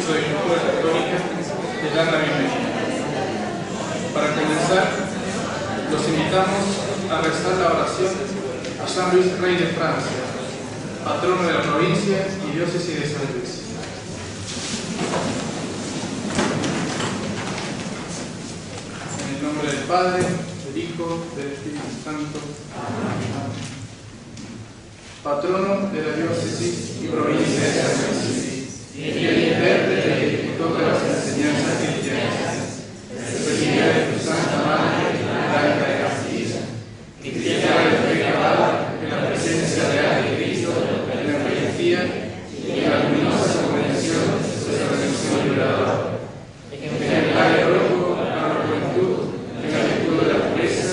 curso de Cultura Católica les dan la bienvenida. Para comenzar, los invitamos a rezar la oración a San Luis, Rey de Francia, patrono de la provincia y diócesis de San Luis. En el nombre del Padre, del Hijo, del Espíritu Santo. Amén. Patrono de la diócesis y provincia de San Luis, y el intérprete que ejecutó las enseñanzas cristianas, recibida de tu Santa Madre, Blanca de Castilla, y cristiana de recabada en la presencia real de Cristo, en la Eucaristía y en la luminosa convención de su redención liberadora. Ejemplar de prófugo para la juventud, en la virtud de la pureza,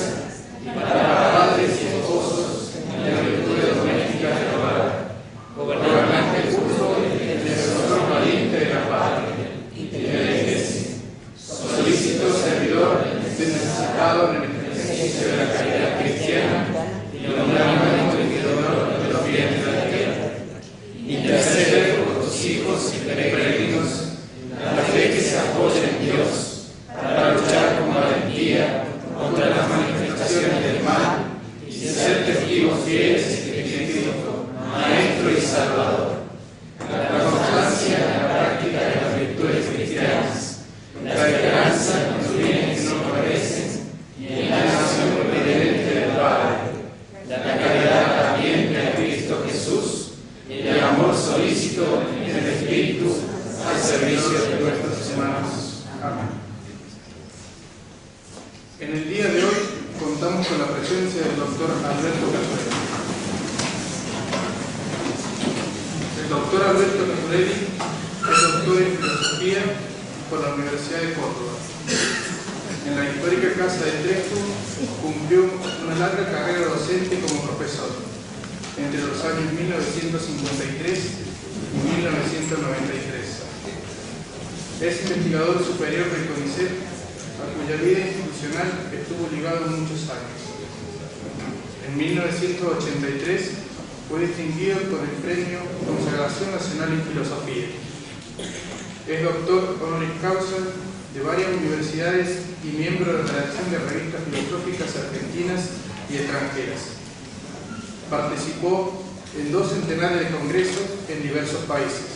y para padres y esposos, en la virtud de doméstica del hogar, gobernante justo y defensor valiente de la patria y de la Iglesia, solícito servidor necesitado en el ejercicio de la caridad cristiana y logrando el cuidador de los bienes de la tierra. Interceder por tus hijos y peregrinos, la fe que se apoya en Dios, para luchar con valentía contra las manifestaciones del mal y ser testigos fieles de Cristo, Maestro y Salvador. La constancia en la práctica de las virtudes cristianas, la esperanza en los bienes que no parecen y en la nación obediente del Padre, la caridad ardiente a Cristo Jesús y el amor solícito en el Espíritu al servicio de nuestros hermanos. Amén. En el día de hoy contamos con la presencia del doctor Alberto Caturelli. El doctor Alberto Caturelli es doctor en filosofía por la Universidad de Córdoba. En la histórica Casa de Trefo cumplió una larga carrera docente como profesor entre los años 1953 y 1993. Es investigador superior del CONICET, a cuya vida institucional estuvo ligado muchos años. En 1983 fue distinguido con el premio Consagración Nacional en Filosofía. Es doctor honoris causa de varias universidades y miembro de la redacción de revistas filosóficas argentinas y extranjeras. Participó en 2 centenares de congresos en diversos países.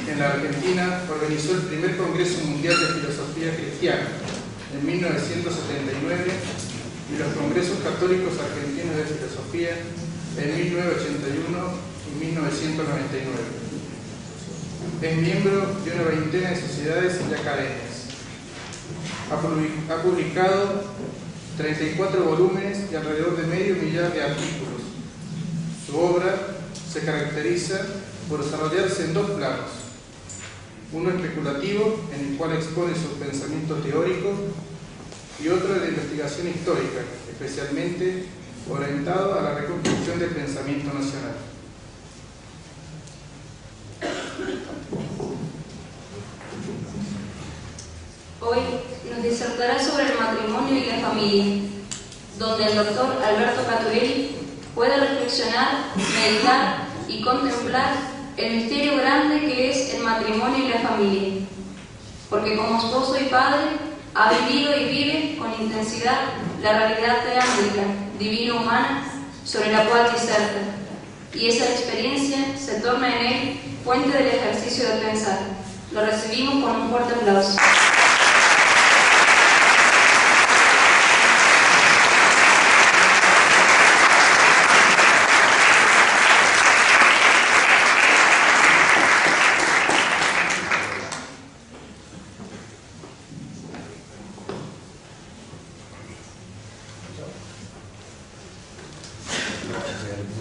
En la Argentina organizó el primer Congreso Mundial de Filosofía Cristiana en 1979 y los Congresos Católicos Argentinos de Filosofía en 1981 y 1999. Es miembro de una veintena de sociedades y academias. Ha publicado 34 volúmenes y alrededor de medio millar de artículos. Su obra se caracteriza por desarrollarse en 2 planos. Uno especulativo, en el cual expone su pensamiento teórico, y otro de investigación histórica, especialmente orientado a la reconstrucción del pensamiento nacional. Hoy nos disertará sobre el matrimonio y la familia, donde el doctor Alberto Caturelli puede reflexionar, meditar y contemplar el misterio grande que es el matrimonio y la familia, porque como esposo y padre ha vivido y vive con intensidad la realidad teátrica, divino-humana, sobre la cual diserta, y esa experiencia se torna en él fuente del ejercicio de pensar. Lo recibimos con un fuerte aplauso.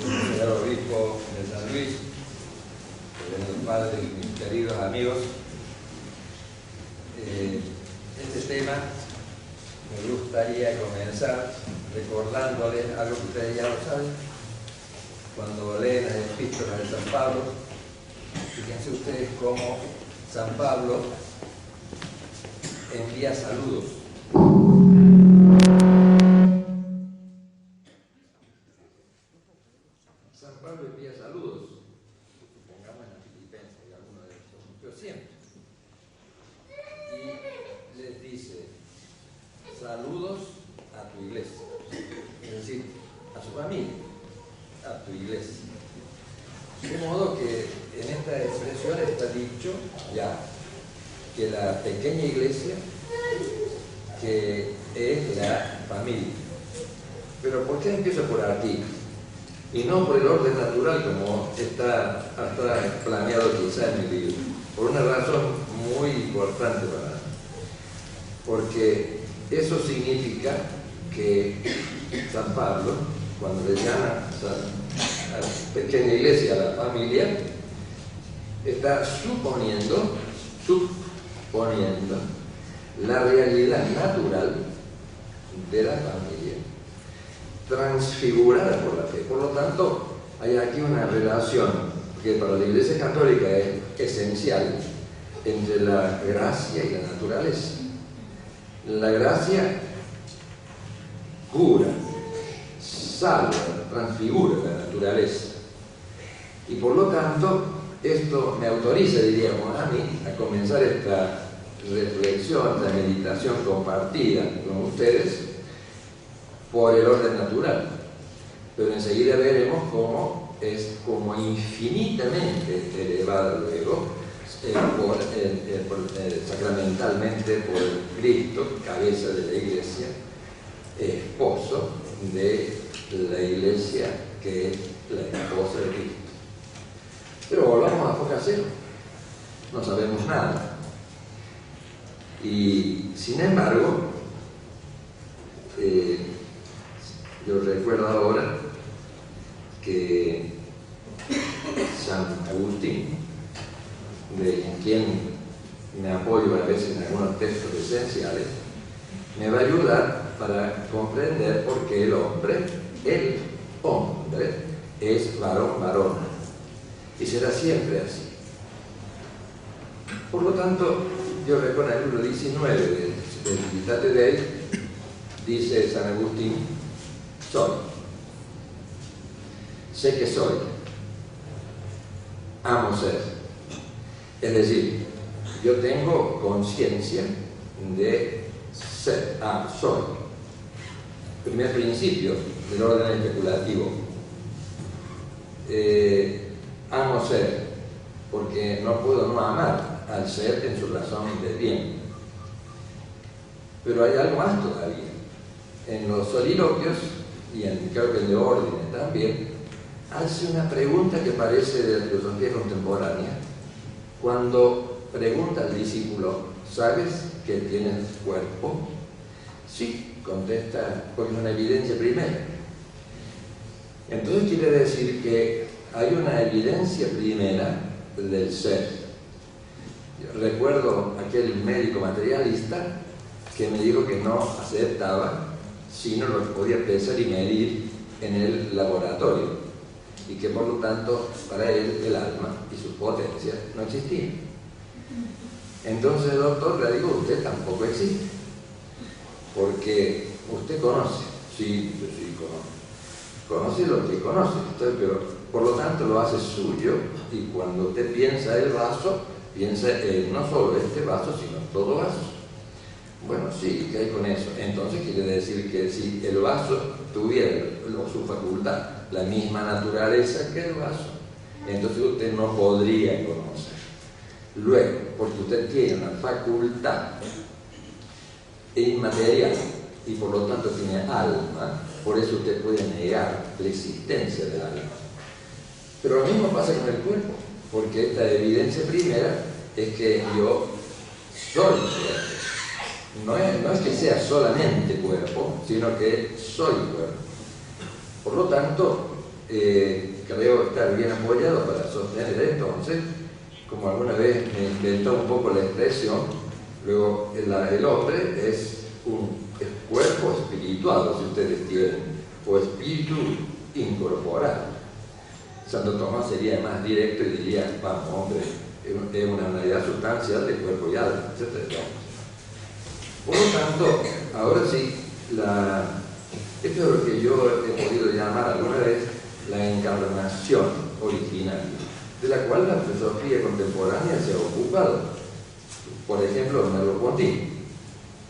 Señor obispo de San Luis, queridos padres y mis queridos amigos, este tema me gustaría comenzar recordándoles algo que ustedes ya lo saben. Cuando leen las epístolas de San Pablo, fíjense ustedes cómo San Pablo envía saludos. San Pablo envía saludos, supongamos en la Filipenses, y alguno de ellos, pero siempre tu iglesia. De modo que en esta expresión está dicho ya que la pequeña iglesia, que es la familia. Pero ¿por qué empiezo por aquí? Y no por el orden natural como está planeado quizá en mi libro. Por una razón muy importante para mí. Porque eso significa que San Pablo, cuando le llama a la pequeña iglesia, a la familia, está suponiendo la realidad natural de la familia, transfigurada por la fe. Por lo tanto, hay aquí una relación que para la Iglesia Católica es esencial entre la gracia y la naturaleza. La gracia cura, salva, transfigura la naturaleza. Y por lo tanto, esto me autoriza, diríamos, a mí a comenzar esta reflexión, esta meditación compartida con ustedes por el orden natural. Pero enseguida veremos cómo es como infinitamente elevada luego sacramentalmente por Cristo, cabeza de la iglesia, esposo de la iglesia que es la esposa de Cristo. Pero volvamos a foca cero, no sabemos nada. Y sin embargo, yo recuerdo ahora que San Agustín, de quien me apoyo a veces en algunos textos esenciales, me va a ayudar para comprender por qué el hombre es varón, y será siempre así. Por lo tanto, yo recuerdo el libro 19 del Civitate Dei, dice San Agustín: sé que soy, amo ser. Es decir, yo tengo conciencia de ser, soy. Primer principio del orden especulativo. Amo ser, porque no puedo no amar al ser en su razón de bien. Pero hay algo más todavía. En los soliloquios, y creo que en de órdenes también, hace una pregunta que parece de la filosofía contemporánea, cuando pregunta al discípulo: ¿sabes que tienes cuerpo? Sí, contesta, porque es una evidencia primera. Entonces quiere decir que hay una evidencia primera del ser. Yo recuerdo aquel médico materialista que me dijo que no aceptaba sino lo que podía pesar y medir en el laboratorio, y que por lo tanto para él el alma y sus potencias no existían. Entonces, doctor, le digo, usted tampoco existe, porque usted conoce. Sí, yo sí conozco. Conoce lo que conoce, pero por lo tanto lo hace suyo, y cuando usted piensa el vaso, piensa no solo este vaso, sino todo vaso. Bueno, sí, ¿qué hay con eso? Entonces quiere decir que si el vaso tuviera su facultad, la misma naturaleza que el vaso, entonces usted no podría conocer. Luego, porque usted tiene una facultad inmaterial y por lo tanto tiene alma, por eso usted puede negar la existencia del alma. Pero lo mismo pasa con el cuerpo, porque esta evidencia primera es que yo soy cuerpo. No es que sea solamente cuerpo, sino que soy cuerpo. Por lo tanto, creo estar bien apoyado para sostener entonces, como alguna vez me inventó un poco la expresión, luego el hombre es cuerpo espiritual, si ustedes quieren, o espíritu incorporado. Santo Tomás sería más directo y diría: vamos, hombre, es una unidad sustancial de cuerpo y alma, etc. Por lo tanto, ahora sí, esto es lo que yo he podido llamar alguna vez la encarnación original, de la cual la filosofía contemporánea se ha ocupado. Por ejemplo, Merleau-Ponty.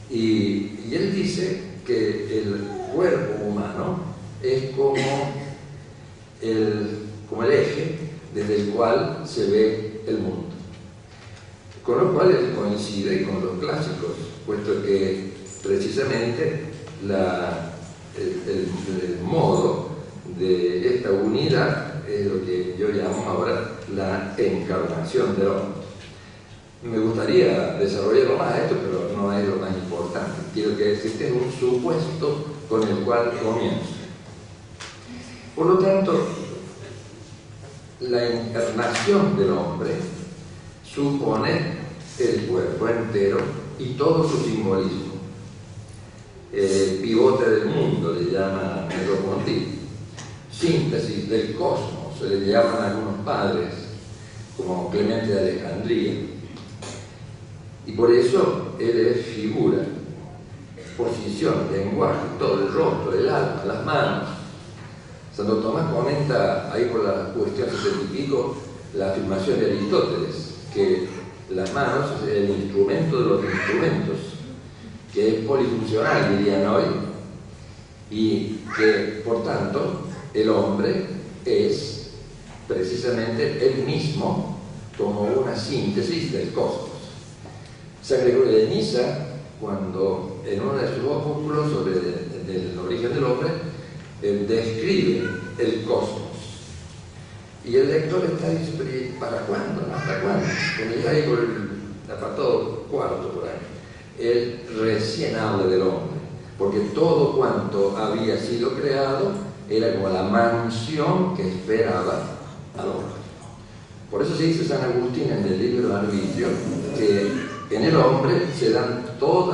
Y él dice que el cuerpo humano es como como el eje desde el cual se ve el mundo. Con lo cual él coincide con los clásicos, puesto que precisamente el modo de esta unidad es lo que yo llamo ahora la encarnación del hombre. Me gustaría desarrollarlo más esto, pero no es lo más importante. Quiero que existe un supuesto con el cual comienzo. Por lo tanto, la encarnación del hombre supone el cuerpo entero y todo su simbolismo. Pivote del mundo le llama Merleau-Ponty, síntesis del cosmos se le llaman algunos padres como Clemente de Alejandría, y por eso él es figura, posición, lenguaje, todo el rostro, el alma, las manos. Santo Tomás comenta ahí por la cuestión 75 la afirmación de Aristóteles, que las manos es el instrumento de los instrumentos, que es polifuncional, dirían hoy, y que, por tanto, el hombre es precisamente él mismo como una síntesis del cosmos. San Gregorio de Niza, cuando en uno de sus opúsculos sobre el origen del hombre, describe el cosmos. Y el lector está diciendo, ¿para cuándo? ¿Hasta cuándo? Cuando ya hay por el apartado cuarto por ahí, él recién habla del hombre, porque todo cuanto había sido creado era como la mansión que esperaba al hombre. Por eso se dice San Agustín en el libro Arbitrio que en el hombre se dan todo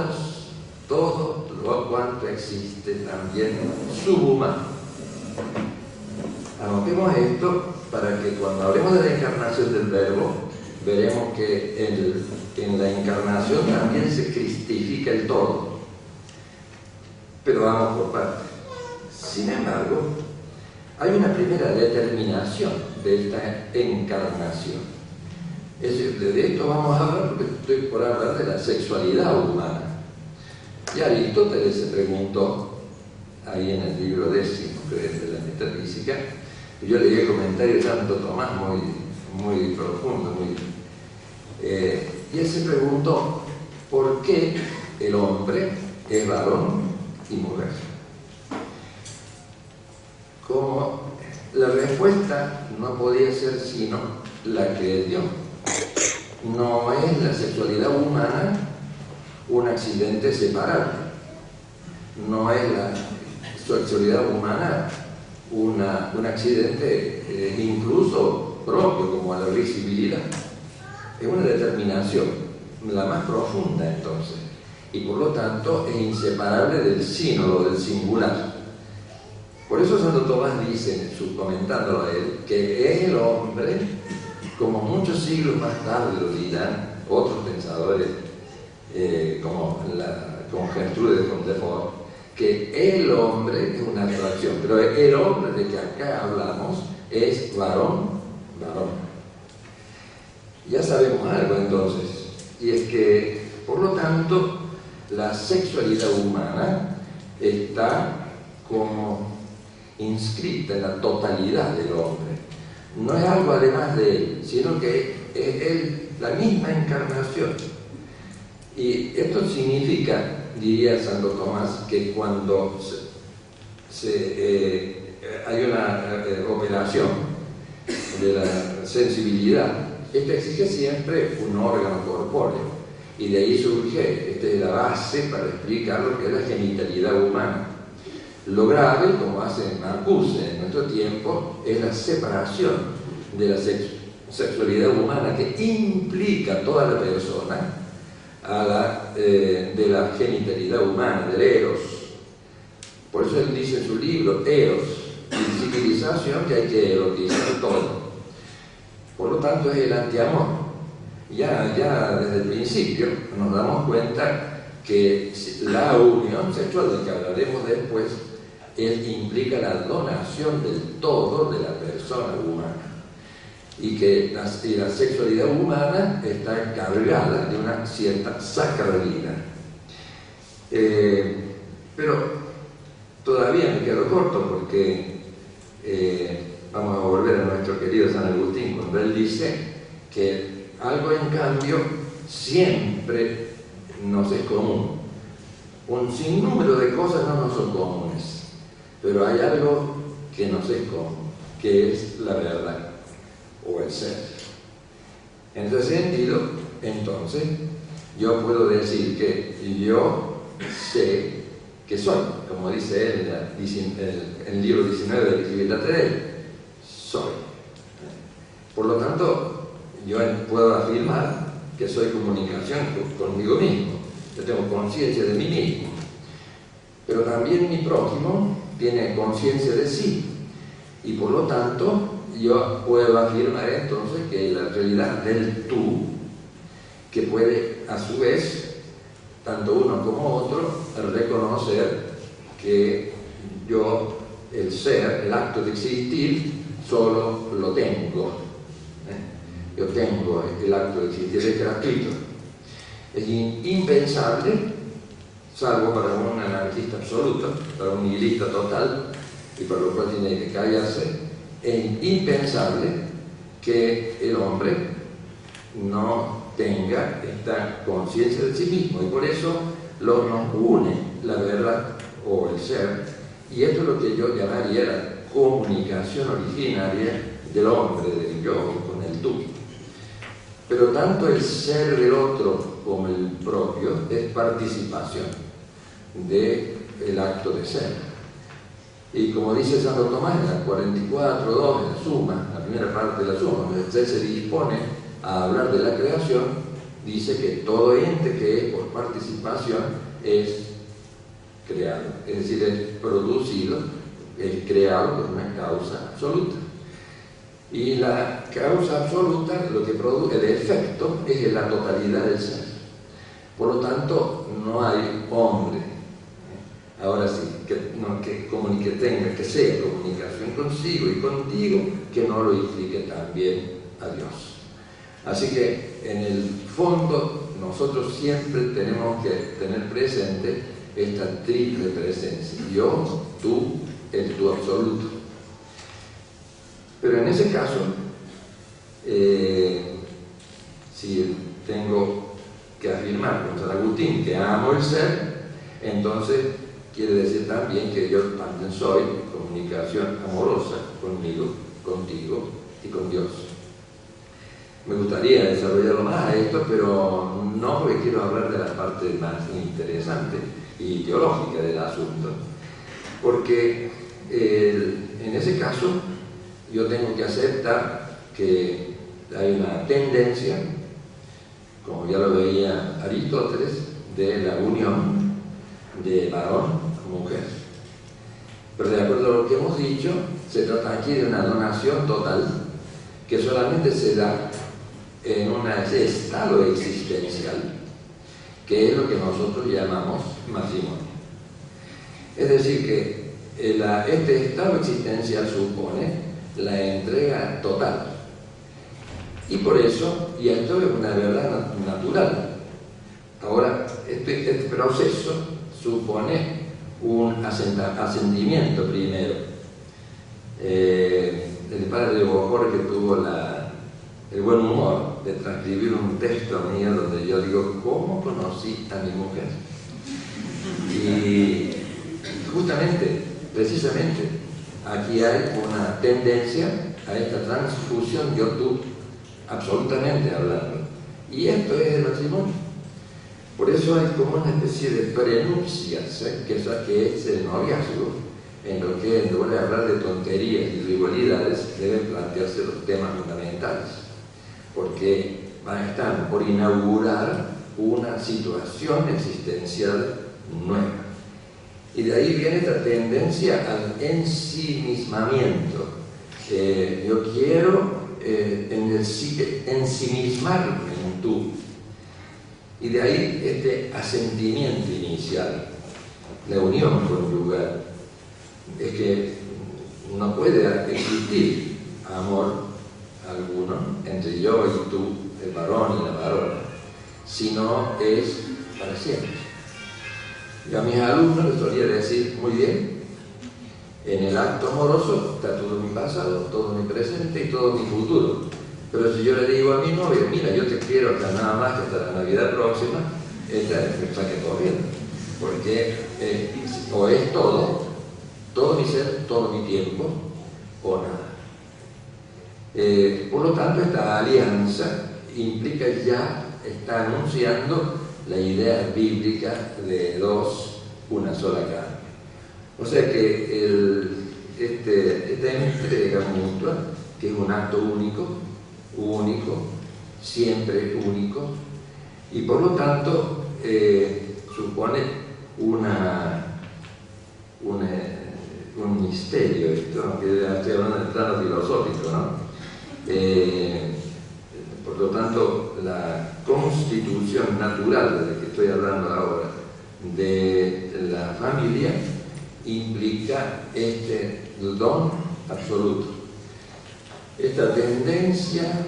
lo cuanto existe también subhumano. Anotemos esto para que cuando hablemos de la encarnación del Verbo, veremos que en la encarnación también se cristifica el todo. Pero vamos por partes. Sin embargo, hay una primera determinación de esta encarnación. Es decir, de esto vamos a hablar porque estoy por hablar de la sexualidad humana. Y Aristóteles se preguntó, ahí en el libro 10 de la metafísica, y yo leí el comentario de Santo Tomás muy profundo, y él se preguntó por qué el hombre es varón y mujer. Como la respuesta no podía ser sino la que él dio. No es la sexualidad humana un accidente separable, no es la sexualidad humana un accidente incluso propio como la visibilidad. Es una determinación, la más profunda entonces, y por lo tanto es inseparable del sínodo, del singular. Por eso Santo Tomás dice, comentándolo a él, que es el hombre, como muchos siglos más tarde lo dirán otros pensadores, como Gertrude de Montfort, que el hombre es una abstracción, pero el hombre de que acá hablamos es varón. Ya sabemos algo entonces, y es que, por lo tanto, la sexualidad humana está como inscrita en la totalidad del hombre. No es algo además de él, sino que es él, la misma encarnación. Y esto significa, diría Santo Tomás, que cuando hay una operación de la sensibilidad, esta exige siempre un órgano corpóreo, y de ahí surge, esta es la base para explicar lo que es la genitalidad humana. Lo grave, como hace Marcuse en nuestro tiempo, es la separación de la sexualidad humana que implica toda la persona de la genitalidad humana, del eros. Por eso él dice en su libro, eros, y civilización, que hay que erotizar todo. Por lo tanto es el antiamor. Ya desde el principio nos damos cuenta que la unión sexual, de que hablaremos después, implica la donación del todo de la persona humana, y que la sexualidad humana está cargada de una cierta sacralidad. Pero todavía me quedo corto porque vamos a volver a nuestro querido San Agustín, cuando él dice que algo en cambio siempre nos es común. Un sinnúmero de cosas no nos son comunes, pero hay algo que nos es común, que es la verdad o el ser. En ese sentido, entonces, yo puedo decir que yo sé que soy, como dice él en el libro 19 de Visibilidad de él, soy. Por lo tanto, yo puedo afirmar que soy comunicación conmigo mismo. Yo tengo conciencia de mí mismo, pero también mi prójimo tiene conciencia de sí, y por lo tanto yo puedo afirmar entonces que la realidad del tú, que puede a su vez, tanto uno como otro, reconocer que yo, el ser, el acto de existir, solo lo tengo. Yo tengo el acto de existir, es gratuito. Es impensable, salvo para un anarquista absoluto, para un nihilista total, y para lo cual tiene que callarse, es impensable que el hombre no tenga esta conciencia de sí mismo, y por eso nos une la verdad o el ser, y esto es lo que yo llamaría la comunicación originaria del hombre, del yo, con el tú. Pero tanto el ser del otro como el propio es participación del acto de ser. Y como dice Santo Tomás en la 44.2, en la suma, la primera parte de la suma, donde él se dispone a hablar de la creación, dice que todo ente que es por participación es creado, es decir, es producido, es creado por una causa absoluta. Y la causa absoluta, lo que produce, el efecto, es la totalidad del ser. Por lo tanto, no hay hombre, ahora sí, que tenga, que sea comunicación consigo y contigo, que no lo implique también a Dios. Así que, en el fondo, nosotros siempre tenemos que tener presente esta triple presencia: yo, tú, el tú absoluto. Pero en ese caso, si tengo que afirmar con San Agustín que amo el ser, entonces quiere decir también que yo también soy comunicación amorosa conmigo, contigo y con Dios. Me gustaría desarrollarlo más a esto, pero no, porque quiero hablar de la parte más interesante y teológica del asunto. Porque en ese caso yo tengo que aceptar que hay una tendencia, como ya lo veía Aristóteles, de la unión de varón con mujer. Pero de acuerdo a lo que hemos dicho, se trata aquí de una donación total que solamente se da en un estado existencial, que es lo que nosotros llamamos matrimonio. Es decir, que este estado existencial supone la entrega total. Y por eso, y esto es una verdad natural. Ahora, este proceso supone un asentimiento primero. El padre de Bojor, que tuvo el buen humor de transcribir un texto mío donde yo digo, ¿cómo conocí a mi mujer? Y justamente, precisamente, aquí hay una tendencia a esta transfusión yo-tú, absolutamente hablando. Y esto es el matrimonio. Por eso hay como una especie de prenupcias, que es el noviazgo, en lo que en lugar de hablar de tonterías y frivolidades deben plantearse los temas fundamentales, porque están por inaugurar una situación existencial nueva. Y de ahí viene esta tendencia al ensimismamiento. Yo quiero ensimismarme en tú. Y de ahí este asentimiento inicial, la unión conyugal. Es que no puede existir amor alguno entre yo y tú, el varón y la varona, sino es para siempre. Yo a mis alumnos les solía decir, muy bien, En el acto amoroso está todo mi pasado, todo mi presente y todo mi futuro. Pero si yo le digo a mi novia, mira, yo te quiero hasta nada más que hasta la Navidad próxima, esta me saque corriendo. Porque o es todo mi ser, todo mi tiempo, o nada. Por lo tanto, esta alianza implica ya, está anunciando la idea bíblica de dos, una sola carne. O sea que esta entrega mutua, que es un acto único, siempre único, y por lo tanto supone un misterio, esto, aunque estoy hablando del plano filosófico, ¿no? Por lo tanto, la constitución natural de la que estoy hablando ahora de la familia implica este don absoluto, esta tendencia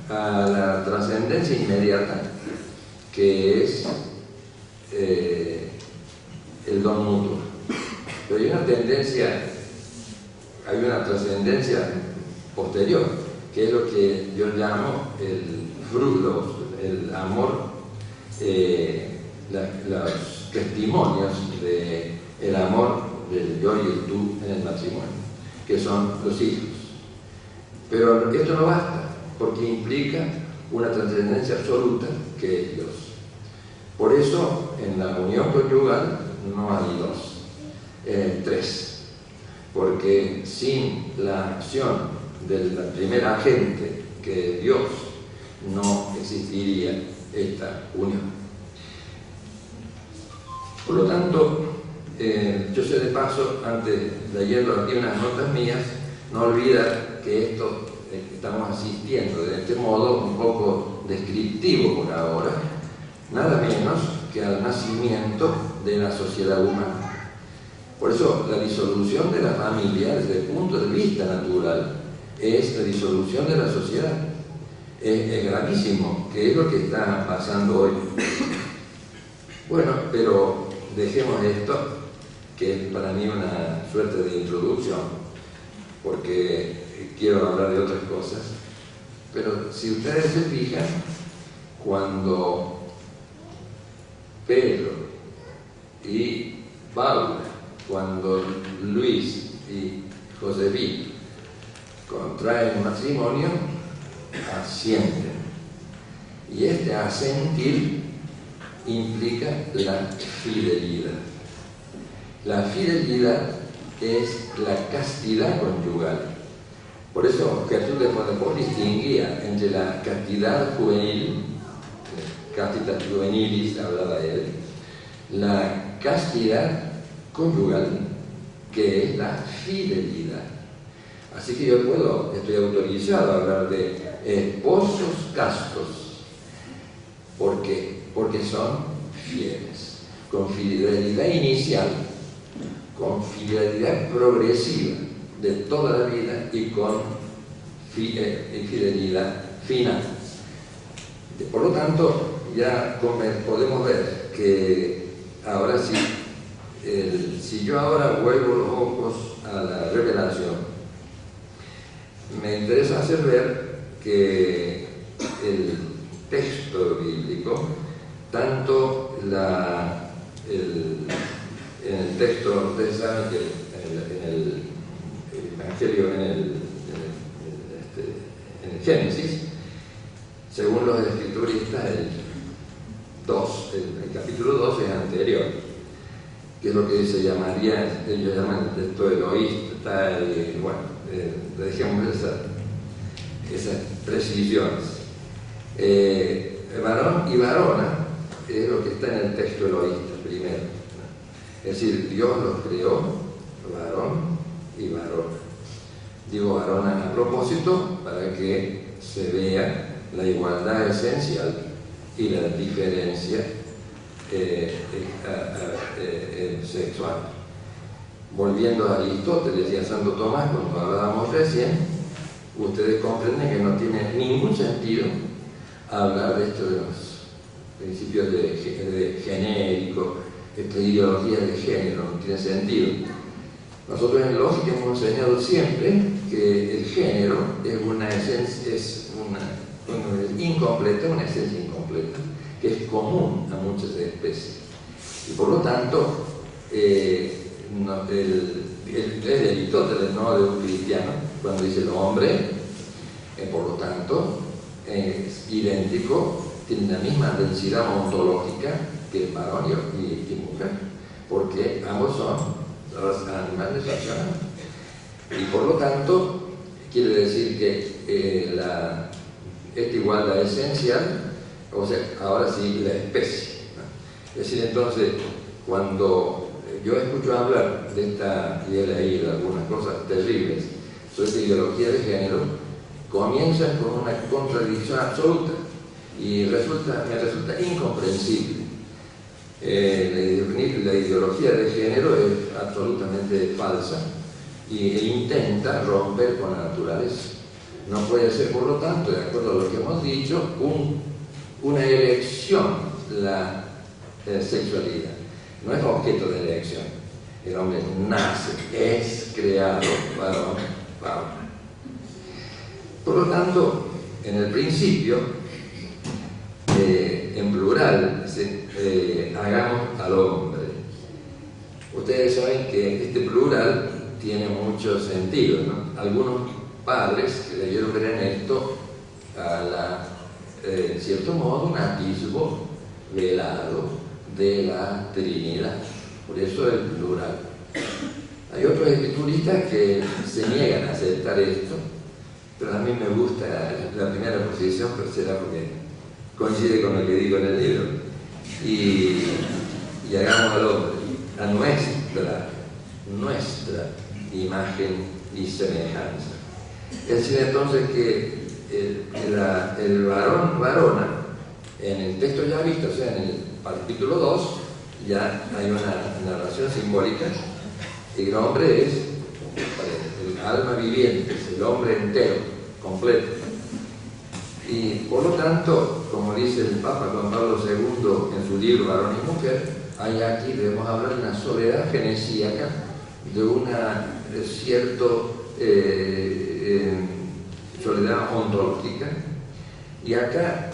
a la trascendencia inmediata que es el don mutuo. Pero hay una trascendencia posterior, que es lo que yo llamo el fruto, el amor, los testimonios del amor del yo y el tú en el matrimonio, que son los hijos. Pero esto no basta, porque implica una trascendencia absoluta que es Dios. Por eso, en la unión conyugal no hay dos, tres, porque sin la acción del primer agente, que es Dios, no existiría esta unión. Por lo tanto, yo sé de paso, antes leyendo aquí unas notas mías, no olvidar que esto estamos asistiendo de este modo un poco descriptivo por ahora, nada menos que al nacimiento de la sociedad humana. Por eso la disolución de la familia, desde el punto de vista natural, es la disolución de la sociedad. Es gravísimo, que es lo que está pasando hoy. Bueno, pero dejemos esto, que es para mí una suerte de introducción, porque quiero hablar de otras cosas. Pero si ustedes se fijan, cuando Pedro y Paula, cuando Luis y Josefina contraen matrimonio, asienten. Y este asentir implica la fidelidad. La fidelidad es la castidad conyugal. Por eso Jesús después distinguía entre la castidad juvenil, castitas juvenilis, hablaba él, la castidad conyugal, que es la fidelidad. Así que yo estoy autorizado a hablar de esposos castos. ¿Por qué? Porque son fieles, con fidelidad inicial, con fidelidad progresiva de toda la vida y con fidelidad final. Por lo tanto, ya podemos ver que ahora sí, si yo ahora vuelvo los ojos a la revelación, me interesa hacer ver que el texto bíblico, tanto en el texto, ustedes saben que en el Evangelio, en el Génesis, según los escrituristas, el capítulo 2 es anterior, que es lo que se llamaría, ellos llaman el texto eloísta, y bueno, dejemos esas precisiones. Varón y varona es lo que está en el texto eloísta primero, ¿no? Es decir, Dios los creó, varón y varona. Digo varona a propósito para que se vea la igualdad esencial y la diferencia sexual. Volviendo a Aristóteles y a Santo Tomás, cuando hablábamos recién, ustedes comprenden que no tiene ningún sentido hablar de esto de los principios de genérico, esta ideología de género, no tiene sentido. Nosotros en lógica hemos enseñado siempre que el género es una esencia, es incompleta, una esencia incompleta, que es común a muchas especies. Y por lo tanto, es de Aristóteles, no de un cristiano, cuando dice el hombre, por lo tanto, es idéntico, tiene la misma densidad ontológica que el varón y mujer, porque ambos son los animales racionales. Y por lo tanto, quiere decir que esta igualdad esencial, o sea, ahora sí, la especie, ¿no? Es decir, entonces, cuando yo escucho hablar de esta, y he leído algunas cosas terribles sobre esta ideología de género, comienzan con una contradicción absoluta y me resulta incomprensible. La ideología de género es absolutamente falsa e intenta romper con la naturaleza. No puede ser, por lo tanto, de acuerdo a lo que hemos dicho, una elección la sexualidad. No es objeto de elección. El hombre nace, es creado varón. Por lo tanto, en el principio, en plural, hagamos al hombre. Ustedes saben que este plural tiene mucho sentido, ¿no? Algunos padres creyeron ver en esto en cierto modo, un atisbo velado de la Trinidad. Por eso el plural. Hay otros escrituristas que se niegan a aceptar esto, pero a mí me gusta la primera posición, pero será porque coincide con lo que digo en el libro. Y hagamos al hombre a nuestra imagen y semejanza. Es decir, entonces que el varona, en el texto ya visto, o sea, en el capítulo 2, ya hay una narración simbólica. El hombre es el alma viviente, es el hombre entero, completo. Y por lo tanto, como dice el Papa Juan Pablo II en su libro Varón y Mujer, hay aquí, debemos hablar de una soledad genesíaca, de una cierta soledad ontológica. Y acá,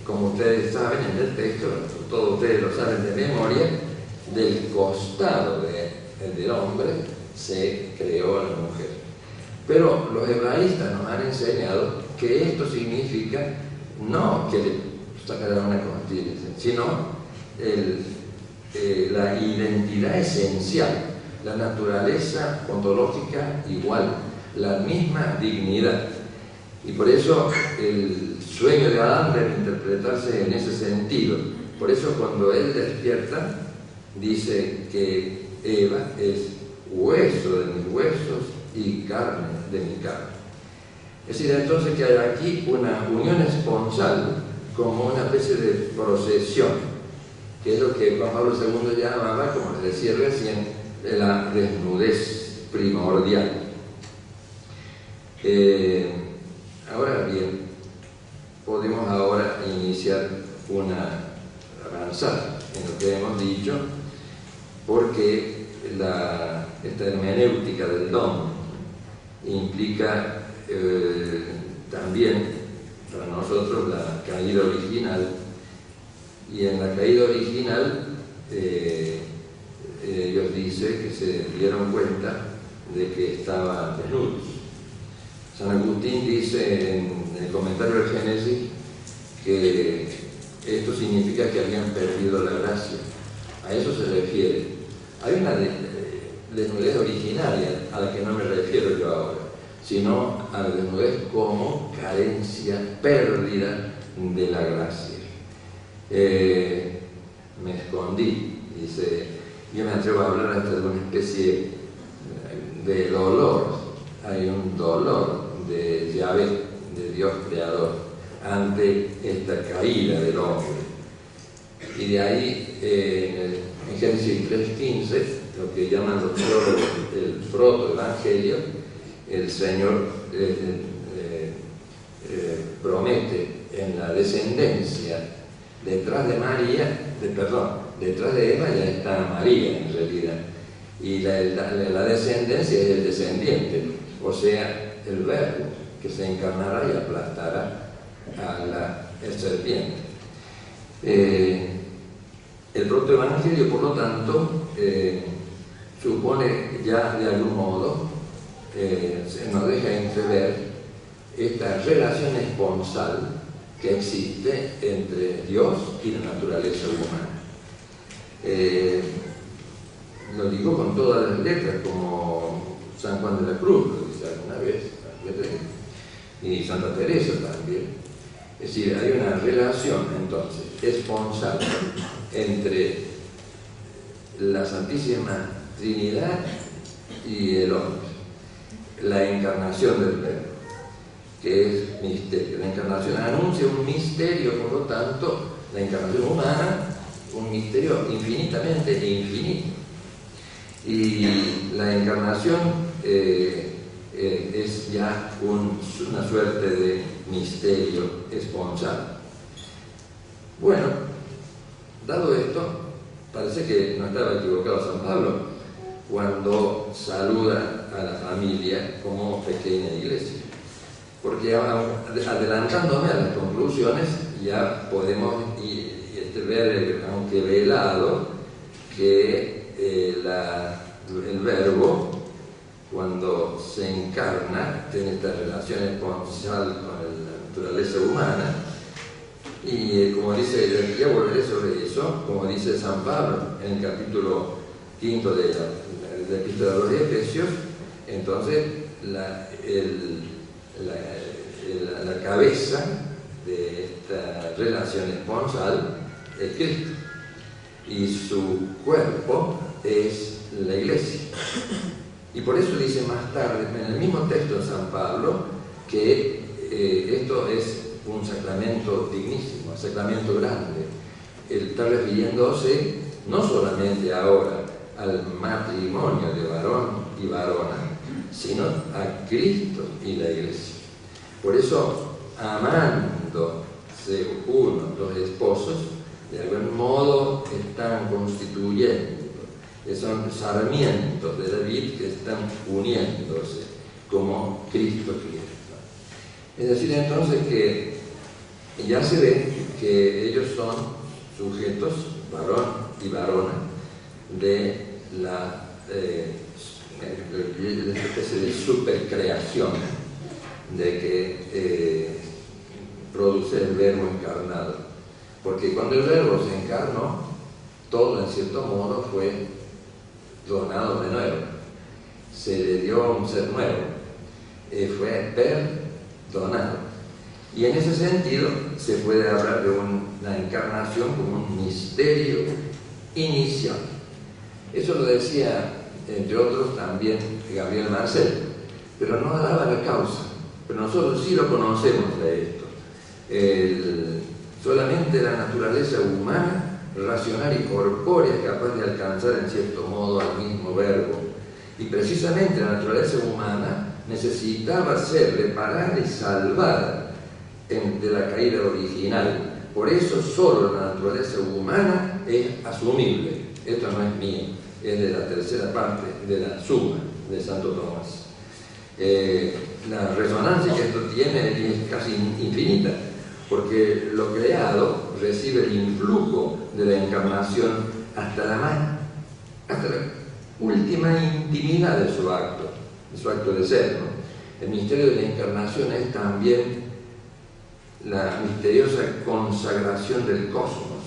como ustedes saben en el texto, todos ustedes lo saben de memoria, del costado del hombre se creó la mujer. Pero los hebraístas nos han enseñado que esto significa no que le sacarán una costilla, sino la identidad esencial, la naturaleza ontológica igual, la misma dignidad. Y por eso el sueño de Adán debe interpretarse en ese sentido. Por eso cuando él despierta, dice que Eva es hueso de mis huesos y carne de mi carne. Es decir, entonces que hay aquí una unión esponsal como una especie de procesión, que es lo que Juan Pablo II llamaba, como les decía recién, la desnudez primordial. Ahora bien, podemos ahora iniciar avanzar en lo que hemos dicho, porque esta hermenéutica del don implica también para nosotros la caída original, y en la caída original Dios dice que se dieron cuenta de que estaban desnudos. San Agustín dice en el comentario del Génesis que esto significa que habían perdido la gracia. A eso se refiere. Hay una desnudez originaria a la que no me refiero yo ahora, sino a la desnudez como carencia, pérdida de la gracia. Me escondí, dice, yo me atrevo a hablar hasta de una especie de dolor. Hay un dolor de Yahvé, de Dios creador, ante esta caída del hombre. Y de ahí, en Génesis 3:15, lo que llaman los teólogos el protoevangelio, el Señor promete en la descendencia, detrás de Eva ya está María en realidad, y la descendencia es el descendiente, o sea, el verbo que se encarnará y aplastará a la serpiente. El protoevangelio, por lo tanto, supone ya de algún modo, se nos deja entrever esta relación esponsal que existe entre Dios y la naturaleza humana. Lo digo con todas las letras, como San Juan de la Cruz lo dice alguna vez, y Santa Teresa también. Es decir, hay una relación entonces esponsal entre la Santísima Trinidad y el hombre, la encarnación del Verbo, que es misterio. La encarnación anuncia un misterio, por lo tanto, la encarnación humana, un misterio infinitamente infinito. Y la encarnación es ya una suerte de misterio esponsal. Bueno, dado esto, parece que no estaba equivocado San Pablo cuando saluda a la familia como pequeña iglesia, porque adelantándome a las conclusiones ya podemos ver, aunque velado, que el Verbo, cuando se encarna, tiene esta relación esponsal con la naturaleza humana, y como dice, ya volveré sobre eso, como dice San Pablo en el capítulo 5 de la Epístola a los Efesios, entonces la cabeza de esta relación esponsal es Cristo, y su cuerpo es la iglesia. Y por eso dice más tarde, en el mismo texto de San Pablo, que esto es un sacramento dignísimo, un sacramento grande. Él está refiriéndose no solamente ahora al matrimonio de varón y varona, sino a Cristo y la iglesia. Por eso, amándose uno, los esposos, de algún modo están constituyendo, son sarmientos de la vid que están uniéndose como Cristo quiere. Es decir, entonces, que ya se ve que ellos son sujetos, varón y varona, de la especie de supercreación de que produce el Verbo encarnado. Porque cuando el Verbo se encarnó, todo en cierto modo fue donado de nuevo, se le dio un ser nuevo, fue perdonado. Y en ese sentido se puede hablar de una encarnación como un misterio inicial. Eso lo decía, entre otros, también Gabriel Marcel, pero no daba la causa. Pero nosotros sí lo conocemos de esto. Solamente la naturaleza humana, racional y corpórea, es capaz de alcanzar en cierto modo al mismo Verbo. Y precisamente la naturaleza humana necesitaba ser reparada y salvada de la caída original. Por eso solo la naturaleza humana es asumible. Esto no es mío, es de la tercera parte de la Suma de Santo Tomás. La resonancia que esto tiene es casi infinita, porque lo creado recibe el influjo de la encarnación hasta la última intimidad de su acto de ser, ¿no? El misterio de la encarnación es también la misteriosa consagración del cosmos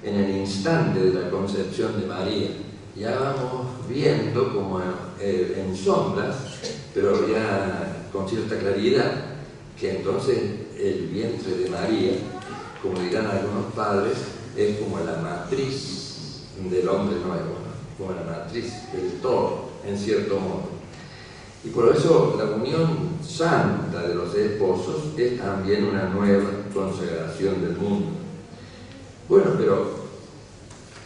en el instante de la concepción de María. Ya vamos viendo como en sombras, pero ya con cierta claridad, que entonces el vientre de María, como dirán algunos padres, es como la matriz del hombre nuevo, ¿no? Como la matriz del todo, en cierto modo. Y por eso la unión santa de los esposos es también una nueva consagración del mundo. Bueno, pero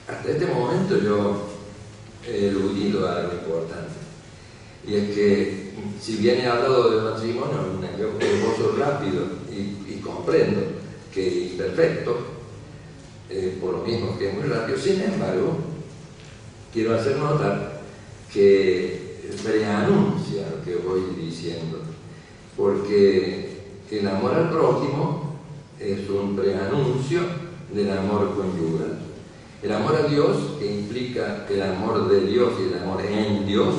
hasta este momento yo he eludido algo importante, y es que si bien he hablado del matrimonio un esposo rápido y comprendo que es imperfecto, por lo mismo que es muy rápido, sin embargo quiero hacer notar que preanuncia lo que voy diciendo, porque el amor al prójimo es un preanuncio del amor conyugal. El amor a Dios, que implica el amor de Dios y el amor en Dios,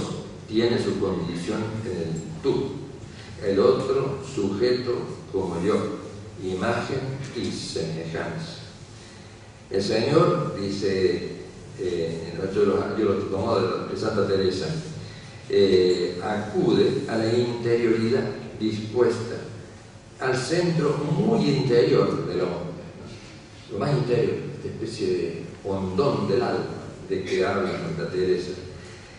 tiene su condición en el tú, el otro sujeto como yo, imagen y semejanza. El Señor, dice, yo lo tomo de Santa Teresa, acude a la interioridad dispuesta, al centro muy interior del hombre, ¿no? Lo más interior, esta especie de hondón del alma de que habla Santa Teresa,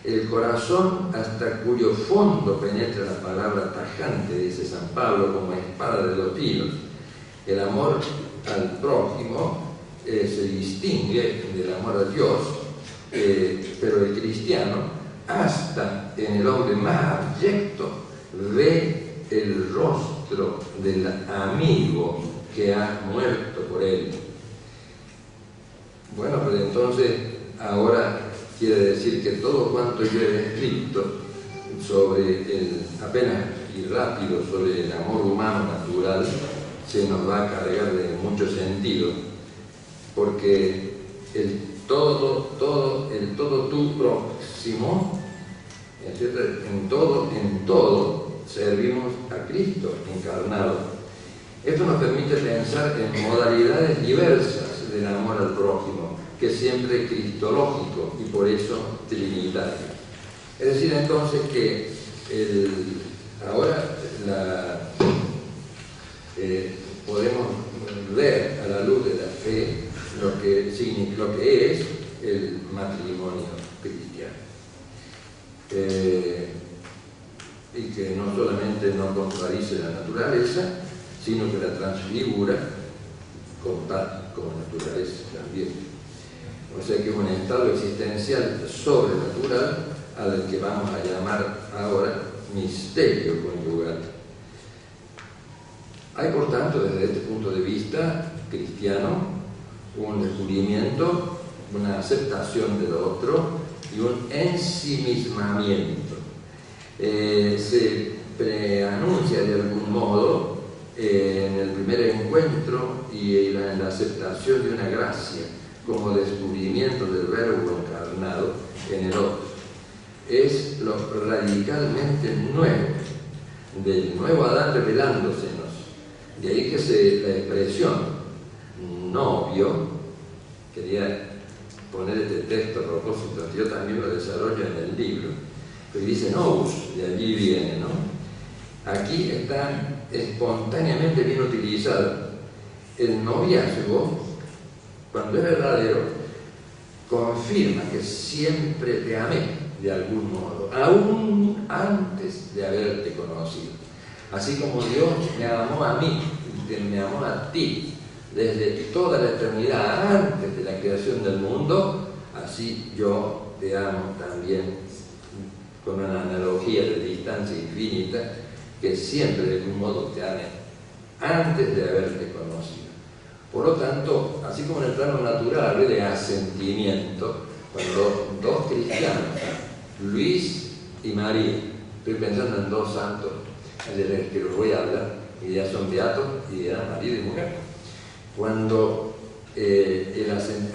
el corazón hasta cuyo fondo penetra la palabra tajante, dice San Pablo, como espada de dos filos. El amor al prójimo se distingue del amor a Dios, pero el cristiano, hasta en el hombre más abyecto, ve el rostro del amigo que ha muerto por él. Bueno, pues entonces ahora quiere decir que todo cuanto yo he escrito apenas y rápido sobre el amor humano natural se nos va a cargar de mucho sentido, porque el todo tu próximo, ¿cierto? En todo servimos a Cristo encarnado. Esto nos permite pensar en modalidades diversas del amor al prójimo, que es siempre cristológico y por eso trinitario. Es decir, entonces, que ahora podemos ver a la luz de la fe lo que es el matrimonio cristiano. Y que no solamente no contradice la naturaleza, sino que la transfigura con naturaleza también. O sea que es un estado existencial sobrenatural al que vamos a llamar ahora misterio conyugal. Hay, por tanto, desde este punto de vista cristiano, un descubrimiento, una aceptación del otro y un ensimismamiento. Se preanuncia de algún modo en el primer encuentro y en la aceptación de una gracia como descubrimiento del Verbo encarnado en el otro. Es lo radicalmente nuevo, del nuevo Adán revelándosenos. De ahí que la expresión novio, quería poner este texto a propósito, yo también lo desarrollo en el libro, pero dice novus, de allí viene, ¿no? Aquí está espontáneamente bien utilizado. El noviazgo, cuando es verdadero, confirma que siempre te amé de algún modo, aún antes de haberte conocido. Así como Dios me amó a mí, que me amó a ti desde toda la eternidad, antes de la creación del mundo, así yo te amo también, con una analogía de distancia infinita, que siempre de algún modo te amé antes de haberte conocido. Por lo tanto, así como en el plano natural de asentimiento, cuando dos cristianos, Luis y María, estoy pensando en dos santos de que los voy a hablar, y ya son beatos y eran marido y mujer, cuando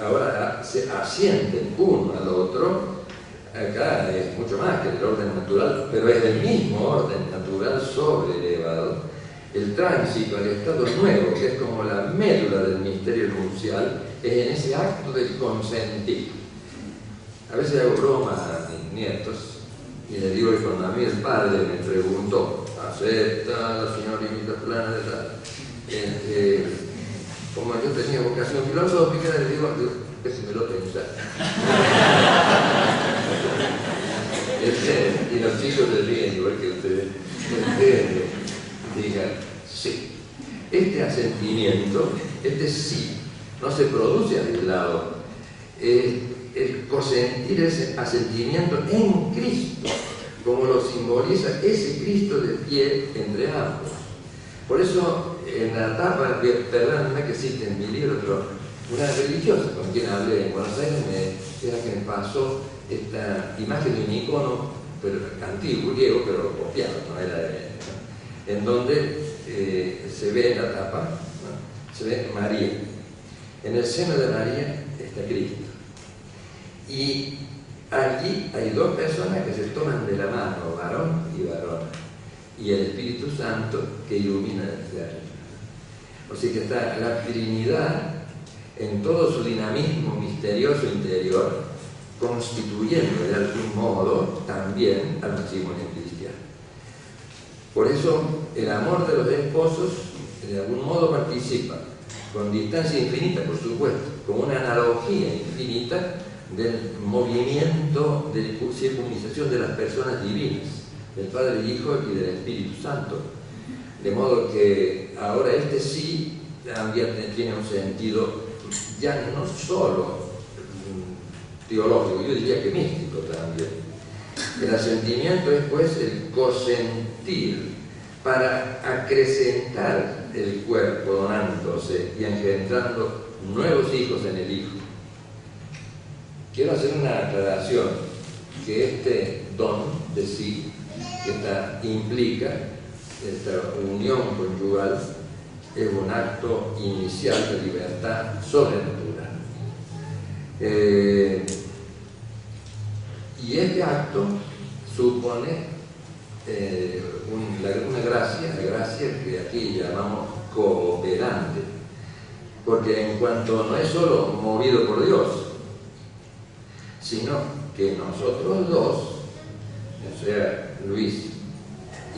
ahora se asienten uno al otro, acá es mucho más que el orden natural, pero es el mismo orden natural sobrelevado. El tránsito al estado nuevo, que es como la médula del misterio nupcial, es en ese acto del consentir. A veces hago broma a mis nietos y les digo que cuando a mí el padre me preguntó, ¿acepta la señorita fulana de tal? Como yo tenía vocación filosófica, les digo que si me lo pensara. Y los chicos se ríen igual que ustedes. Digan sí. Este asentimiento, este sí, no se produce aislado. El consentir ese asentimiento en Cristo, como lo simboliza ese Cristo de pie entre ambos. Por eso, en la etapa, perdónenme que cite en mi libro, pero una religiosa con quien hablé en Buenos Aires me decía que me pasó esta imagen de un icono, pero antiguo, griego, pero copiado, no era de, ¿no? En donde se ve en la tapa, ¿no? Se ve María. En el seno de María está Cristo. Y allí hay dos personas que se toman de la mano, varón y varona, y el Espíritu Santo que ilumina desde arriba. O sea que está la Trinidad en todo su dinamismo misterioso interior, constituyendo de algún modo también al matrimonio cristiano. Por eso el amor de los esposos de algún modo participa, con distancia infinita por supuesto, como una analogía infinita del movimiento de circunstanciación de las personas divinas, del Padre, el Hijo y del Espíritu Santo. De modo que ahora este sí también tiene un sentido ya no solo teológico, yo diría que místico también. El asentimiento es pues el cosentir para acrecentar el cuerpo donándose y engendrando nuevos hijos en el Hijo. Quiero hacer una aclaración, que este don de sí, que implica esta unión conyugal, es un acto inicial de libertad sobrenatural. Y este acto supone una gracia, la gracia que aquí llamamos cooperante, porque en cuanto no es solo movido por Dios, sino que nosotros dos, o sea, Luis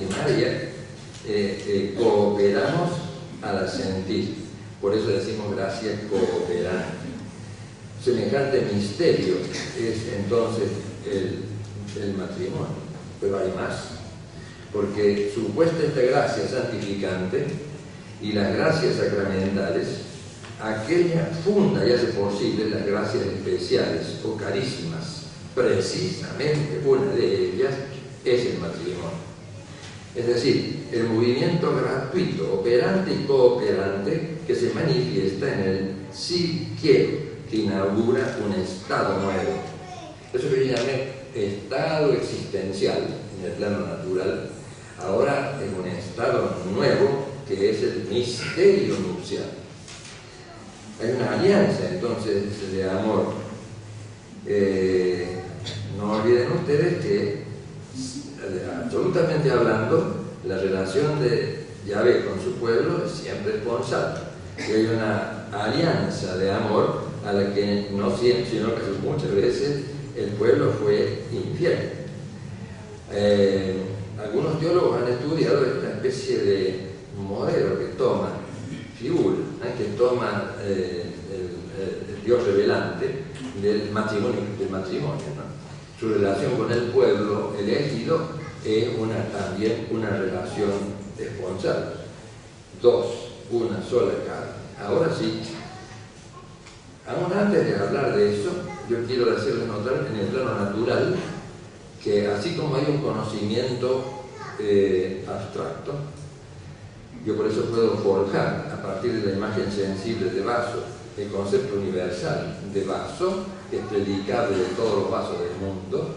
y María, cooperamos al asentir. Por eso decimos gracia cooperante. Semejante misterio es entonces el matrimonio, pero hay más, porque supuesta esta gracia santificante y las gracias sacramentales, aquella funda y hace posible las gracias especiales o carísimas. Precisamente una de ellas es el matrimonio. Es decir, el movimiento gratuito, operante y cooperante que se manifiesta en el sí quiero, que inaugura un estado nuevo. Eso que yo llamé estado existencial en el plano natural, ahora en un estado nuevo que es el misterio nupcial. Hay una alianza entonces de amor. No olviden ustedes que, absolutamente hablando, la relación de Yahvé con su pueblo es siempre esponsal. Y hay una alianza de amor a la que no siempre, sino que muchas veces el pueblo fue infiel. Algunos teólogos han estudiado esta especie de modelo que toma, figura, que toma el Dios revelante del matrimonio, ¿no? Su relación con el pueblo elegido es también una relación esponsal. Dos, una sola carne. Ahora sí, aún antes de hablar de eso, yo quiero hacerles notar en el plano natural que así como hay un conocimiento abstracto, yo por eso puedo forjar a partir de la imagen sensible de vaso el concepto universal de vaso, que es predicable de todos los vasos del mundo.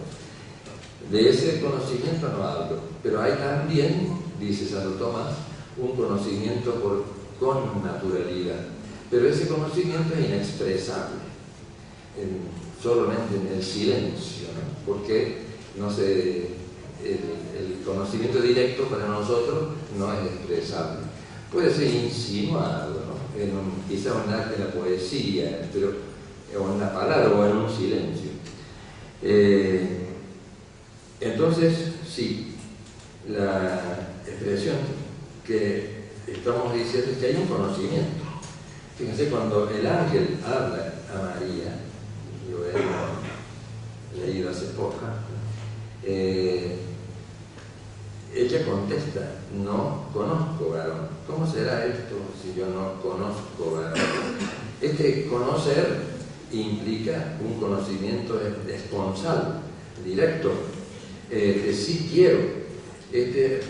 De ese conocimiento no hablo, pero hay también, dice Santo Tomás, un conocimiento con naturalidad, pero ese conocimiento es inexpresable, solamente en el silencio, ¿no? Porque el conocimiento directo para nosotros no es expresable. Puede ser insinuado, ¿no? Quizá en la poesía, pero o en la palabra o en un silencio. Entonces, sí, la expresión que estamos diciendo es que hay un conocimiento. Fíjense, cuando el ángel habla a María, yo he leído hace poco, ella contesta: no conozco varón. ¿Cómo será esto si yo no conozco varón? Este conocer implica un conocimiento esponsal, directo, sí quiero.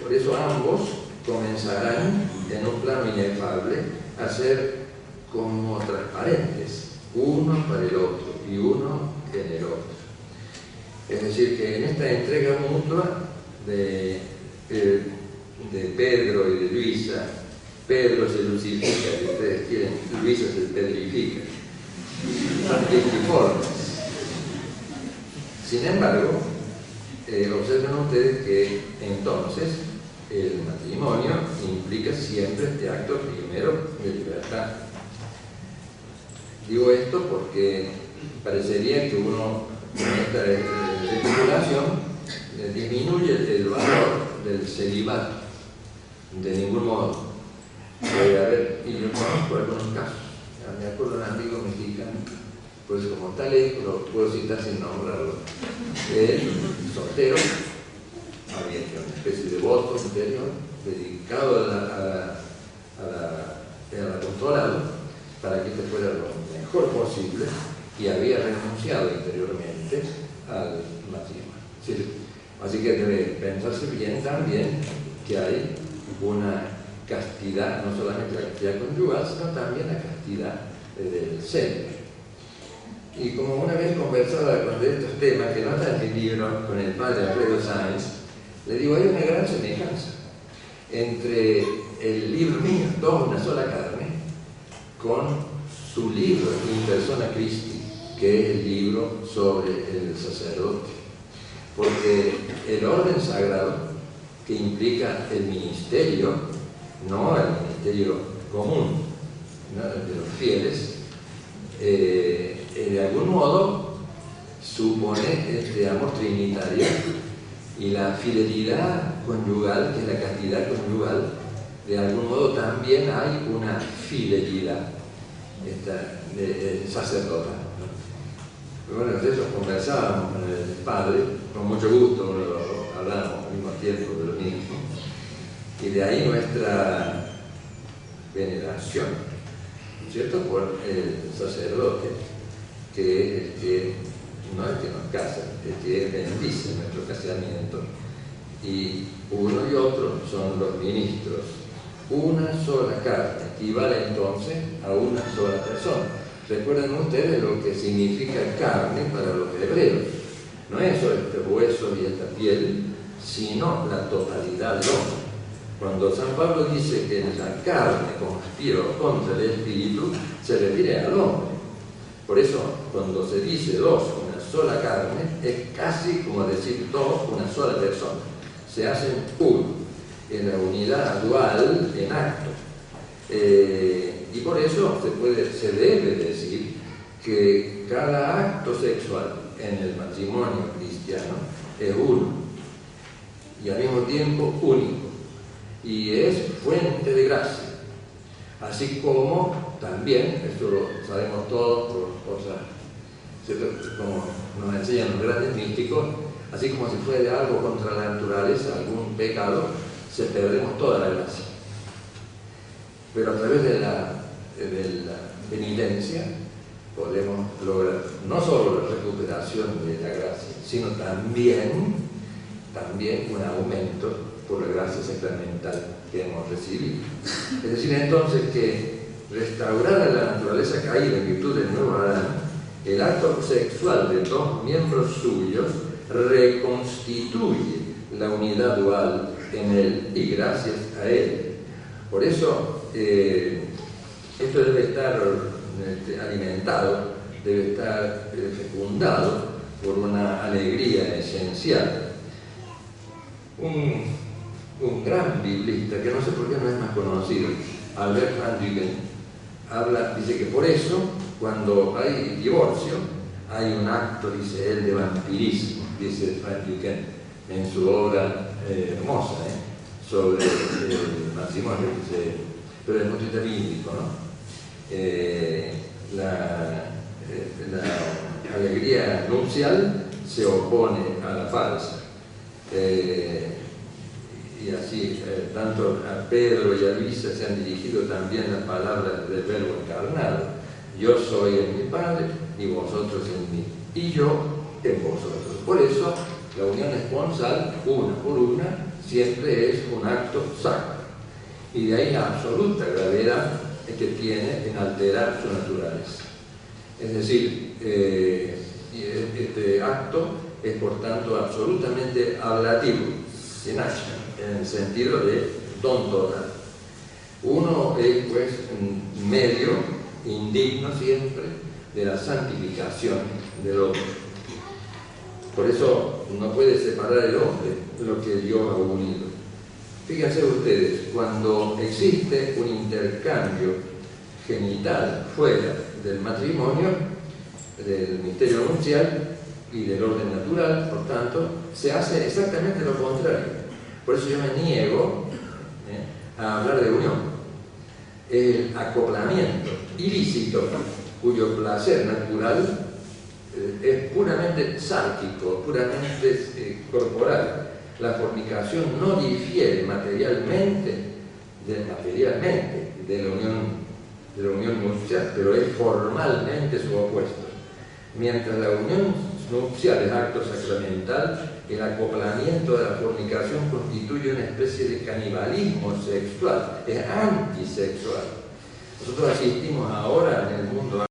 Por eso ambos comenzarán en un plano inefable a ser como transparentes, uno para el otro y uno en el otro. Es decir, que en esta entrega mutua de Pedro y de Luisa, Pedro se lucifica, si ustedes quieren, Luisa se pedrifica, son distinformes. Sin embargo, observen ustedes que entonces el matrimonio implica siempre este acto primero de libertad. Digo esto porque parecería que uno con esta estipulación disminuye el valor del celibato. De ningún modo. Y yo conozco algunos casos. Me acuerdo de un amigo mexicano, pues como tal, lo puedo citar sin nombrarlo. Él, soltero, había hecho una especie de voto interior dedicado al apostolado para que esto fuera lo mejor posible, y había renunciado interiormente al matrimonio. Así que debe pensarse bien también que hay una castidad, no solamente la castidad conyugal, sino también la castidad del celo. Y como una vez conversaba de estos temas, que no está en el libro, con el padre Alfredo Sáenz, le digo, hay una gran semejanza entre el libro mío, Dos una sola carne, con su libro, In persona Christi, que es el libro sobre el sacerdote. Porque el orden sagrado, que implica el ministerio, no el ministerio común, ¿no?, de los fieles, de algún modo supone este amor trinitario, y la fidelidad conyugal, que es la castidad conyugal, de algún modo también hay una fidelidad sacerdotal, ¿no? Bueno, de eso conversábamos con el padre, con mucho gusto hablábamos al mismo tiempo de lo mismo, y de ahí nuestra veneración, ¿no es cierto?, por el sacerdote, que es el que, no el que nos casa, el que bendice nuestro casamiento, y uno y otro son los ministros. Una sola carne equivale entonces a una sola persona. Recuerden ustedes lo que significa carne para los hebreos. No es solo este hueso y esta piel, sino la totalidad del hombre. Cuando San Pablo dice que la carne conspira contra el espíritu, se refiere al hombre. Por eso, cuando se dice dos, una sola carne, es casi como decir dos, una sola persona. Se hacen uno, en la unidad dual en acto. Y por eso se debe decir que cada acto sexual en el matrimonio cristiano es uno, y al mismo tiempo único, y es fuente de gracia. Así como también, esto lo sabemos todos por cosas, como nos enseñan los grandes místicos, así como si fuera algo contra la naturaleza, algún pecado, se perdemos toda la gracia. Pero a través de la penitencia podemos lograr no solo la recuperación de la gracia, sino también un aumento por la gracia sacramental que hemos recibido. Es decir, entonces, que restaurada la naturaleza caída en virtud del nuevo Adán, el acto sexual de dos miembros suyos reconstituye la unidad dual en él, y gracias a él. Por eso, esto debe estar alimentado, debe estar fecundado por una alegría esencial. Un gran biblista, que no sé por qué no es más conocido, Albert van Duken, dice que por eso, cuando hay divorcio, hay un acto, dice él, de vampirismo, dice van Duken en su obra hermosa sobre el matrimonio, pero desde el punto de vista bíblico, ¿no? La alegría nupcial se opone a la falsa. Y así, tanto a Pedro y a Luisa se han dirigido también las palabras del Verbo encarnado. Yo soy en mi Padre y vosotros en mí, y yo en vosotros. Por eso, la unión esponsal, una por una, siempre es un acto sacro. Y de ahí la absoluta gravedad que tiene en alterar su naturaleza. Es decir, este acto es por tanto absolutamente ablativo, sin H, en el sentido de don total. Uno es pues un medio indigno siempre de la santificación del hombre. Por eso no puede separar el hombre lo que Dios ha unido. Fíjense ustedes, cuando existe un intercambio genital fuera del matrimonio, del misterio nupcial y del orden natural, por tanto, se hace exactamente lo contrario. Por eso yo me niego a hablar de unión. El acoplamiento ilícito, cuyo placer natural es puramente sárquico, puramente corporal. La fornicación no difiere materialmente de la unión nupcial, pero es formalmente su opuesto. Mientras la unión nupcial es acto sacramental, el acoplamiento de la fornicación constituye una especie de canibalismo sexual, es antisexual. Nosotros asistimos ahora en el mundo